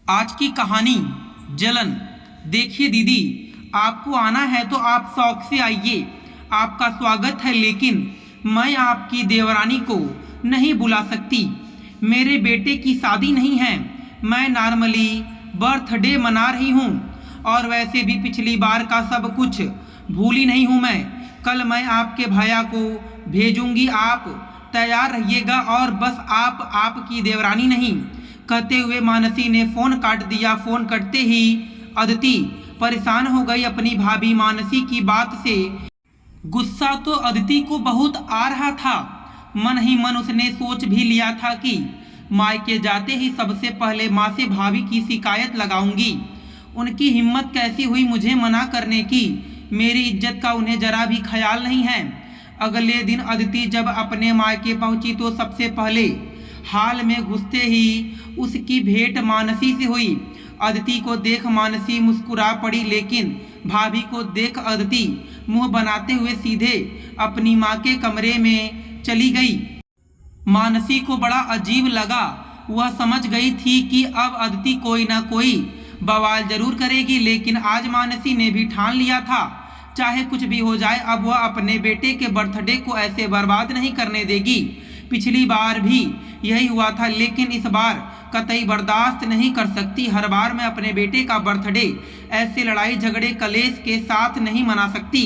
आज की कहानी जलन। देखिए दीदी, आपको आना है तो आप शौक से आइए, आपका स्वागत है, लेकिन मैं आपकी देवरानी को नहीं बुला सकती। मेरे बेटे की शादी नहीं है, मैं नॉर्मली बर्थडे मना रही हूँ, और वैसे भी पिछली बार का सब कुछ भूली नहीं हूँ मैं। कल मैं आपके भैया को भेजूंगी, आप तैयार रहिएगा। और बस आप आपकी देवरानी नहीं, कहते हुए मानसी ने फोन काट दिया। फोन कटते ही अदिति परेशान हो गई अपनी भाभी मानसी की बात से। गुस्सा तो अदिति को बहुत आ रहा था। मन ही मन उसने सोच भी लिया था कि मायके जाते ही सबसे पहले माँ से भाभी की शिकायत लगाऊंगी। उनकी हिम्मत कैसी हुई मुझे मना करने की। मेरी इज्जत का उन्हें जरा भी ख्याल नहीं है। अगले दिन अदिति जब अपने मायके पहुंची तो सबसे पहले हाल में घुसते ही उसकी भेंट मानसी से हुई। अदिति को देख मानसी मुस्कुरा पड़ी, लेकिन भाभी को देख अदिति मुंह बनाते हुए सीधे अपनी माँ के कमरे में चली गई। मानसी को बड़ा अजीब लगा। वह समझ गई थी कि अब अदिति कोई ना कोई बवाल जरूर करेगी, लेकिन आज मानसी ने भी ठान लिया था, चाहे कुछ भी हो जाए, अब वह अपने बेटे के बर्थडे को ऐसे बर्बाद नहीं करने देगी। पिछली बार भी यही हुआ था, लेकिन इस बार कतई बर्दाश्त नहीं कर सकती। हर बार मैं अपने बेटे का बर्थडे ऐसे लड़ाई झगड़े कलेश के साथ नहीं मना सकती।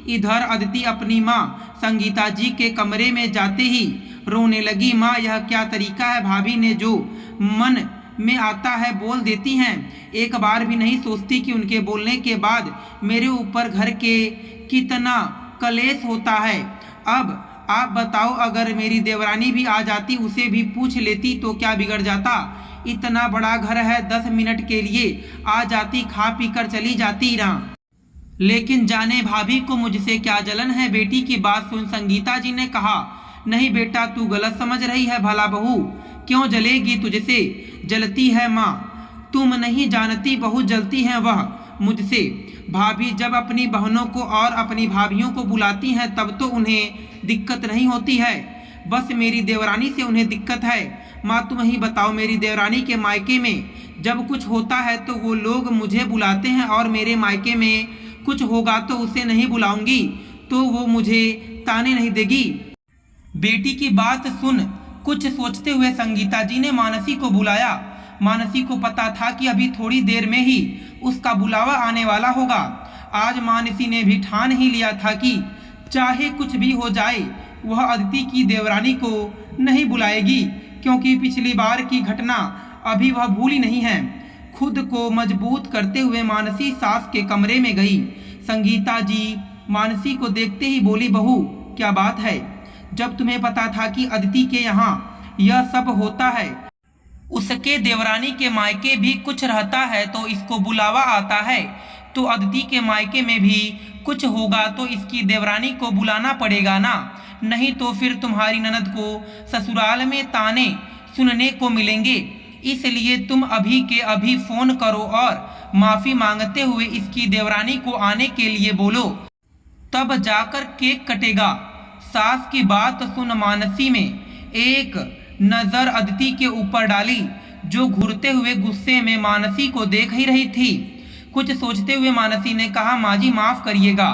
इधर अदिति अपनी माँ संगीता जी के कमरे में जाते ही रोने लगी। माँ, यह क्या तरीका है? भाभी ने जो मन में आता है बोल देती हैं, एक बार भी नहीं सोचती कि उनके बोलने के बाद मेरे ऊपर घर के कितना कलेश होता है। अब आप बताओ, अगर मेरी देवरानी भी आ जाती, उसे भी पूछ लेती तो क्या बिगड़ जाता? इतना बड़ा घर है, 10 मिनट के लिए आ जाती, खा पी कर चली जाती ना। लेकिन जाने भाभी को मुझसे क्या जलन है। बेटी की बात सुन संगीता जी ने कहा, नहीं बेटा, तू गलत समझ रही है। भला बहू क्यों जलेगी? तुझसे जलती है माँ, तुम नहीं जानती, बहुत जलती है वह मुझसे। भाभी जब अपनी बहनों को और अपनी भाभियों को बुलाती हैं तब तो उन्हें दिक्कत नहीं होती है, बस मेरी देवरानी से उन्हें दिक्कत है। माँ, तुम ही बताओ, मेरी देवरानी के मायके में जब कुछ होता है तो वो लोग मुझे बुलाते हैं, और मेरे मायके में कुछ होगा तो उसे नहीं बुलाऊंगी तो वो मुझे ताने नहीं देगी। बेटी की बात सुन कुछ सोचते हुए संगीता जी ने मानसी को बुलाया। मानसी को पता था कि अभी थोड़ी देर में ही उसका बुलावा आने वाला होगा। आज मानसी ने भी ठान ही लिया था कि चाहे कुछ भी हो जाए वह अदिति की देवरानी को नहीं बुलाएगी, क्योंकि पिछली बार की घटना अभी वह भूली नहीं है। खुद को मजबूत करते हुए मानसी सास के कमरे में गई। संगीता जी मानसी को देखते ही बोली, बहू क्या बात है? जब तुम्हें पता था कि अदिति के यहाँ यह सब होता है, उसके देवरानी के मायके भी कुछ रहता है, तो इसको बुलावा आता है, तो अदिति के मायके में भी कुछ होगा तो इसकी देवरानी को बुलाना पड़ेगा ना, नहीं तो फिर तुम्हारी ननद को ससुराल में ताने सुनने को मिलेंगे। इसलिए तुम अभी के अभी फोन करो और माफी मांगते हुए इसकी देवरानी को आने के लिए बोलो, तब जाकर केक कटेगा। सास की बात सुन मानसी में एक नजर अदिति के ऊपर डाली, जो घूरते हुए गुस्से में मानसी को देख ही रही थी। कुछ सोचते हुए मानसी ने कहा, माँ जी माफ करिएगा,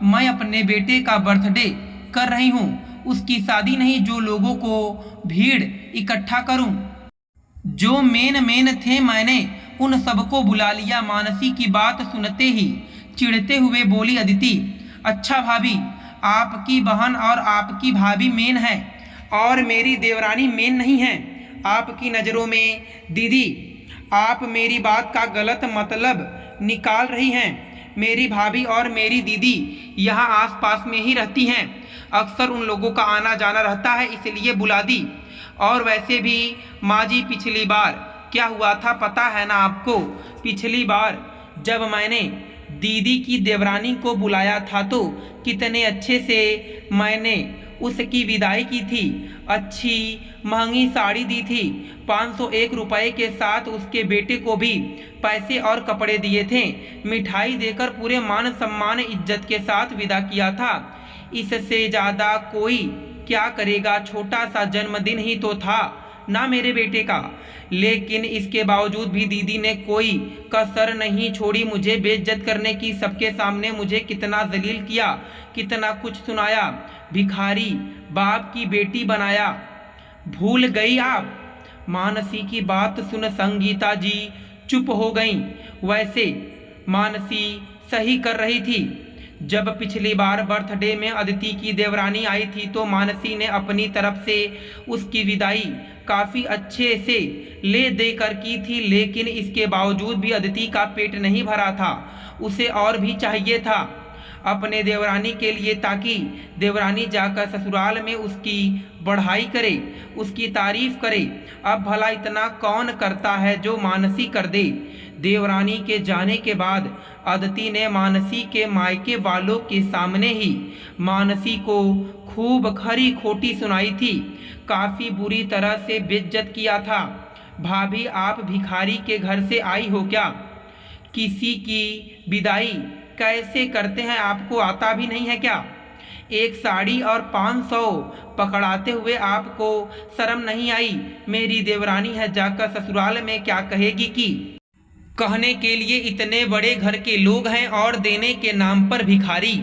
मैं अपने बेटे का बर्थडे कर रही हूँ, उसकी शादी नहीं जो लोगों को भीड़ इकट्ठा करूँ। जो मेन थे मैंने उन सबको बुला लिया। मानसी की बात सुनते ही चिढ़ते हुए बोली अदिति, अच्छा भाभी, आपकी बहन और आपकी भाभी मेन है और मेरी देवरानी मेन नहीं है आपकी नज़रों में। दीदी, आप मेरी बात का गलत मतलब निकाल रही हैं। मेरी भाभी और मेरी दीदी यहाँ आसपास में ही रहती हैं, अक्सर उन लोगों का आना जाना रहता है, इसलिए बुला दी। और वैसे भी माँ जी, पिछली बार क्या हुआ था पता है ना आपको? पिछली बार जब मैंने दीदी की देवरानी को बुलाया था तो कितने अच्छे से मैंने उसकी विदाई की थी। अच्छी महंगी साड़ी दी थी, 501 रुपए के साथ उसके बेटे को भी पैसे और कपड़े दिए थे, मिठाई देकर पूरे मान सम्मान इज्जत के साथ विदा किया था। इससे ज़्यादा कोई क्या करेगा? छोटा सा जन्मदिन ही तो था, ना मेरे बेटे का। लेकिन इसके बावजूद भी दीदी ने कोई कसर नहीं छोड़ी मुझे बेइज्जत करने की। सबके सामने मुझे कितना जलील किया, कितना कुछ सुनाया, भिखारी बाप की बेटी बनाया। भूल गई आप? मानसी की बात सुन संगीता जी चुप हो गईं। वैसे मानसी सही कर रही थी। जब पिछली बार बर्थडे में अदिति की देवरानी आई थी तो मानसी ने अपनी तरफ से उसकी विदाई काफ़ी अच्छे से ले देकर की थी। लेकिन इसके बावजूद भी अदिति का पेट नहीं भरा था, उसे और भी चाहिए था अपने देवरानी के लिए, ताकि देवरानी जाकर ससुराल में उसकी बढ़ाई करे, उसकी तारीफ करे। अब भला इतना कौन करता है जो मानसी कर दे। देवरानी के जाने के बाद अदिति ने मानसी के मायके वालों के सामने ही मानसी को खूब खरी खोटी सुनाई थी, काफ़ी बुरी तरह से बेइज्जत किया था। भाभी आप भिखारी के घर से आई हो क्या? किसी की विदाई कैसे करते हैं आपको आता भी नहीं है क्या? एक साड़ी और 500 पकड़ाते हुए आपको शर्म नहीं आई? मेरी देवरानी है, जाकर ससुराल में क्या कहेगी कि कहने के लिए इतने बड़े घर के लोग हैं और देने के नाम पर भिखारी।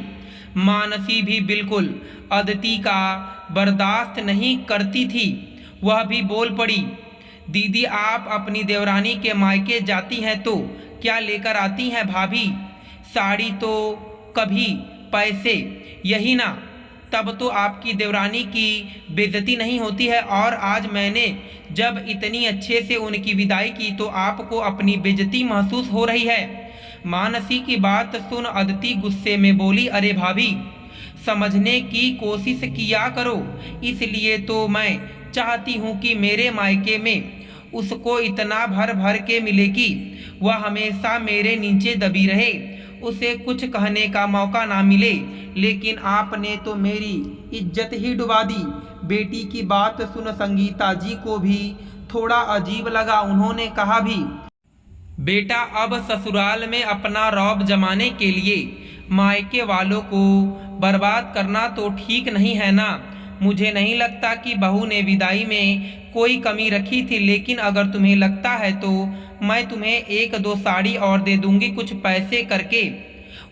मानसी भी बिल्कुल अदिति का बर्दाश्त नहीं करती थी, वह भी बोल पड़ी, दीदी आप अपनी देवरानी के मायके जाती हैं तो क्या लेकर आती हैं भाभी? साड़ी तो कभी पैसे, यही ना, तब तो आपकी देवरानी की बेइज्जती नहीं होती है। और आज मैंने जब इतनी अच्छे से उनकी विदाई की तो आपको अपनी बेइज्जती महसूस हो रही है। मानसी की बात सुन अदिति गुस्से में बोली, अरे भाभी समझने की कोशिश किया करो, इसलिए तो मैं चाहती हूँ कि मेरे मायके में उसको इतना भर भर के मिले कि वह हमेशा मेरे नीचे दबी रहे, उसे कुछ कहने का मौका ना मिले। लेकिन आपने तो मेरी इज्जत ही डुबा दी। बेटी की बात सुन संगीता जी को भी थोड़ा अजीब लगा। उन्होंने कहा भी, बेटा अब ससुराल में अपना रौब जमाने के लिए मायके वालों को बर्बाद करना तो ठीक नहीं है ना। मुझे नहीं लगता कि बहू ने विदाई में कोई कमी रखी थी, लेकिन अगर तुम्हें लगता है तो मैं तुम्हें 1-2 साड़ी और दे दूंगी, कुछ पैसे करके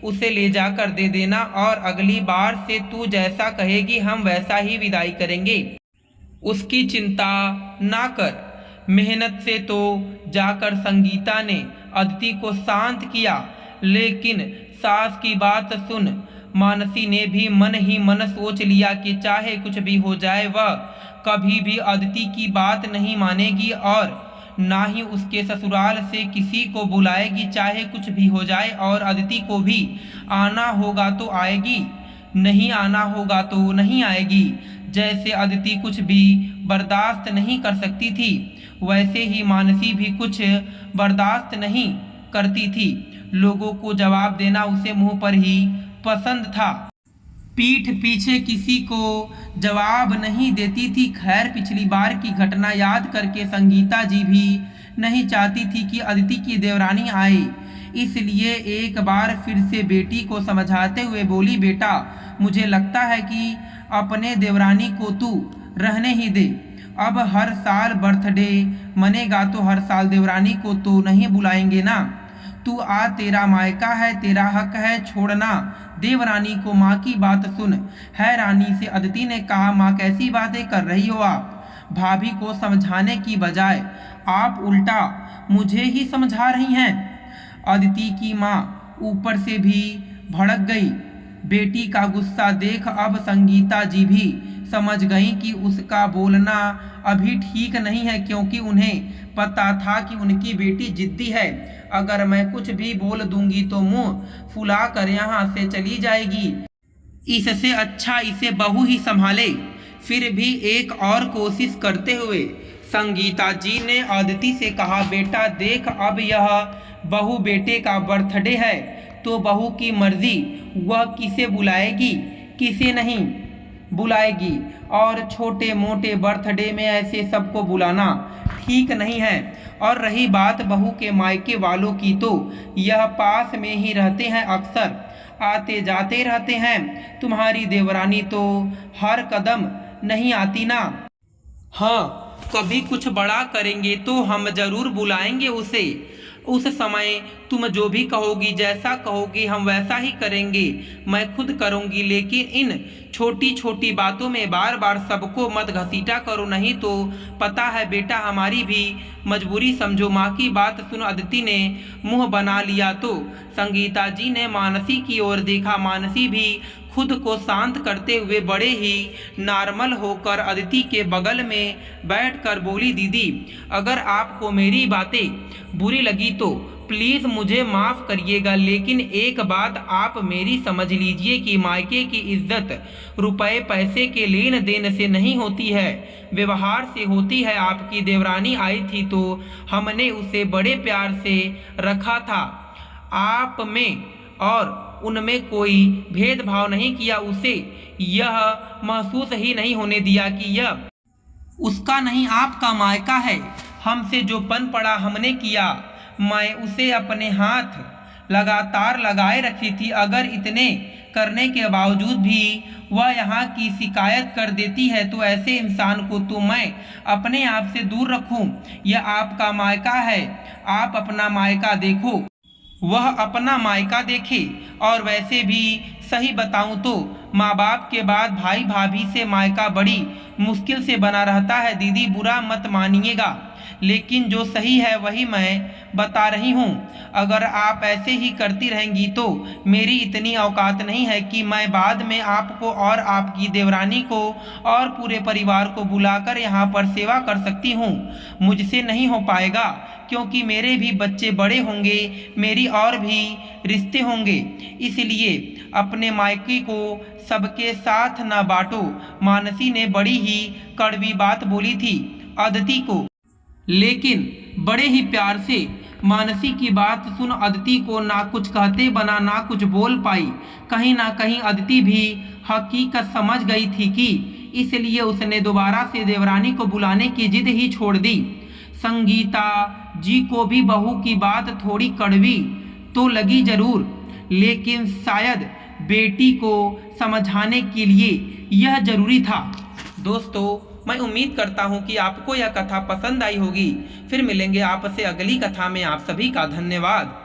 उसे ले जाकर दे देना और अगली बार से तू जैसा कहेगी हम वैसा ही विदाई करेंगे, उसकी चिंता ना कर। मेहनत से तो जाकर संगीता ने अदिति को शांत किया, लेकिन सास की बात सुन मानसी ने भी मन ही मन सोच लिया कि चाहे कुछ भी हो जाए वह कभी भी अदिति की बात नहीं मानेगी और ना ही उसके ससुराल से किसी को बुलाएगी। चाहे कुछ भी हो जाए और अदिति को भी आना होगा तो आएगी, नहीं आना होगा तो नहीं आएगी। जैसे अदिति कुछ भी बर्दाश्त नहीं कर सकती थी, वैसे ही मानसी भी कुछ बर्दाश्त नहीं करती थी। लोगों को जवाब देना उसे मुंह पर ही पसंद था, पीठ पीछे किसी को जवाब नहीं देती थी। खैर पिछली बार की घटना याद करके संगीता जी भी नहीं चाहती थी कि अदिति की देवरानी आए, इसलिए एक बार फिर से बेटी को समझाते हुए बोली, बेटा मुझे लगता है कि अपने देवरानी को तू रहने ही दे। अब हर साल बर्थडे मनेगा तो हर साल देवरानी को तो नहीं बुलाएंगे ना। तू आ, तेरा मायका है, तेरा हक है, छोड़ना देवरानी को। माँ की बात सुन हैरानी से अदिति ने कहा, माँ कैसी बातें कर रही हो आप? भाभी को समझाने की बजाय आप उल्टा मुझे ही समझा रही हैं। अदिति की माँ ऊपर से भी भड़क गई। बेटी का गुस्सा देख अब संगीता जी भी समझ गई कि उसका बोलना अभी ठीक नहीं है, क्योंकि उन्हें पता था कि उनकी बेटी जिद्दी है। अगर मैं कुछ भी बोल दूंगी तो मुंह फुला कर यहाँ से चली जाएगी, इससे अच्छा इसे बहू ही संभाले। फिर भी एक और कोशिश करते हुए संगीता जी ने अदिति से कहा, बेटा देख अब यह बहू बेटे का बर्थडे है तो बहू की मर्जी, वह किसे बुलाएगी किसे नहीं बुलाएगी, और छोटे मोटे बर्थडे में ऐसे सबको बुलाना ठीक नहीं है। और रही बात बहू के मायके वालों की, तो यह पास में ही रहते हैं, अक्सर आते जाते रहते हैं। तुम्हारी देवरानी तो हर कदम नहीं आती ना। हाँ कभी कुछ बड़ा करेंगे तो हम जरूर बुलाएंगे उसे। उस समय तुम जो भी कहोगी, जैसा कहोगी हम वैसा ही करेंगे। मैं खुद करूँगी, लेकिन इन छोटी छोटी बातों में बार बार सबको मत घसीटा करो, नहीं तो पता है बेटा हमारी भी मजबूरी समझो। माँ की बात सुन अदिति ने मुंह बना लिया तो संगीता जी ने मानसी की ओर देखा। मानसी भी खुद को शांत करते हुए बड़े ही नॉर्मल होकर अदिति के बगल में बैठकर बोली, दीदी अगर आपको मेरी बातें बुरी लगी तो प्लीज़ मुझे माफ़ करिएगा, लेकिन एक बात आप मेरी समझ लीजिए कि मायके की इज्जत रुपए पैसे के लेन देन से नहीं होती है, व्यवहार से होती है। आपकी देवरानी आई थी तो हमने उसे बड़े प्यार से रखा था, आप में और उनमें कोई भेदभाव नहीं किया। उसे यह महसूस ही नहीं होने दिया कि यह उसका नहीं आपका मायका है। हमसे जो पन पड़ा हमने किया। मैं उसे अपने हाथ लगातार लगाए रखी थी। अगर इतने करने के बावजूद भी वह यहाँ की शिकायत कर देती है तो ऐसे इंसान को तो मैं अपने आप से दूर रखूं। यह आपका मायका है, आप अपना मायका देखो, वह अपना मायका देखे। और वैसे भी सही बताऊं तो माँ बाप के बाद भाई भाभी से मायका बड़ी मुश्किल से बना रहता है। दीदी बुरा मत मानिएगा, लेकिन जो सही है वही मैं बता रही हूँ। अगर आप ऐसे ही करती रहेंगी तो मेरी इतनी औकात नहीं है कि मैं बाद में आपको और आपकी देवरानी को और पूरे परिवार को बुलाकर यहाँ पर सेवा कर सकती हूँ। मुझसे नहीं हो पाएगा, क्योंकि मेरे भी बच्चे बड़े होंगे, मेरी और भी रिश्ते होंगे। इसलिए अपने मायके को सबके साथ न बांटो। मानसी ने बड़ी ही कड़वी बात बोली थी अदिति को, लेकिन बड़े ही प्यार से मानसी की बात सुन अदिति को ना कुछ कहते बना ना कुछ बोल पाई। कहीं ना कहीं अदिति भी हकीकत समझ गई थी कि इसलिए उसने दोबारा से देवरानी को बुलाने की जिद ही छोड़ दी। संगीता जी को भी बहू की बात थोड़ी कड़वी तो लगी जरूर, लेकिन शायद बेटी को समझाने के लिए यह जरूरी था। दोस्तों, मैं उम्मीद करता हूं कि आपको यह कथा पसंद आई होगी। फिर मिलेंगे आपसे अगली कथा में। आप सभी का धन्यवाद।